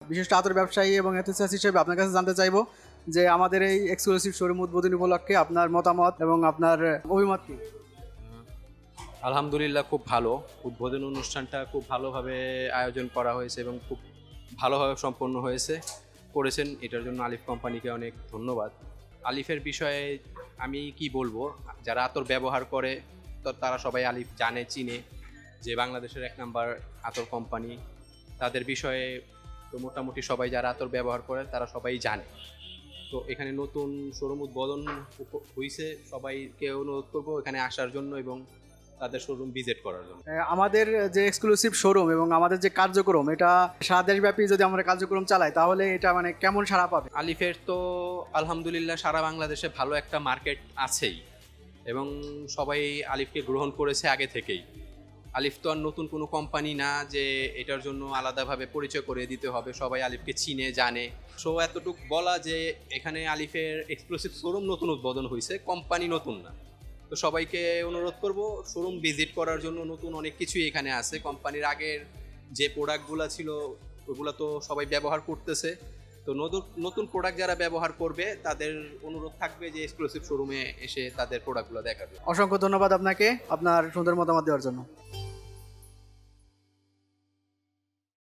বিশিষ্ট আতর ব্যবসায়ী এবং এথিসিস্ট হিসেবে আপনার কাছে জানতে চাইবো যে আমাদের এই এক্সক্লুসিভ শোরুম উদ্বোধনী উপলক্ষে আপনার মতামত এবং আপনার অভিমত কি? আলহামদুলিল্লাহ, খুব ভালো। উদ্বোধন অনুষ্ঠানটা খুব ভালোভাবে আয়োজন করা হয়েছে এবং খুব ভালোভাবে সম্পন্ন হয়েছে করেছেন, এটার জন্য আলিফ কোম্পানিকে অনেক ধন্যবাদ। আলিফের বিষয়ে আমি কি বলবো, যারা আতর ব্যবহার করে তো তারা সবাই আলিফ জানে, চিনে, যে বাংলাদেশের 1 নাম্বার আতর কোম্পানি। তাদের বিষয়ে তো মোটামুটি সবাই যারা আতর ব্যবহার করে তারা সবাই জানে। তো এখানে নতুন শোরুম উদ্বোধন হয়েছে, সবাইকে অনুরোধ করবো এখানে আসার জন্য এবং তাদের শোরুম ভিজিট করার জন্য। আমাদের যে এক্সক্লুসিভ শোরুম এবং আমাদের যে কার্যক্রম, এটা সারা দেশব্যাপী যদি আমরা কার্যক্রম চালাই তাহলে এটা মানে কেমন সাড়া পাবে? আলিফের তো আলহামদুলিল্লাহ সারা বাংলাদেশে ভালো একটা মার্কেট আছেই এবং সবাই আলিফকে গ্রহণ করেছে আগে থেকেই। আলিফ তো আর নতুন কোনো কোম্পানি না যে এটার জন্য আলাদাভাবে পরিচয় করে দিতে হবে, সবাই আলিফকে চিনে জানে। সো এতটুক বলা যে এখানে আলিফের এক্সক্লুসিভ শোরুম নতুন উদ্বোধন হয়েছে, কোম্পানি নতুন না। তো সবাইকে অনুরোধ করব শোরুম ভিজিট করার জন্য। নতুন অনেক কিছুই এখানে আছে, কোম্পানির আগের যে প্রোডাক্টগুলো ছিল ওগুলো তো সবাই ব্যবহার করতেছে। তো নতুন নতুন প্রোডাক্ট যারা ব্যবহার করবে তাদের অনুরোধ থাকবে যে এক্সক্লুসিভ শোরুমে এসে তাদের প্রোডাক্টগুলো দেখার জন্য। অসংখ্য ধন্যবাদ আপনাকে আপনার সুন্দর মতামত দেওয়ার জন্য।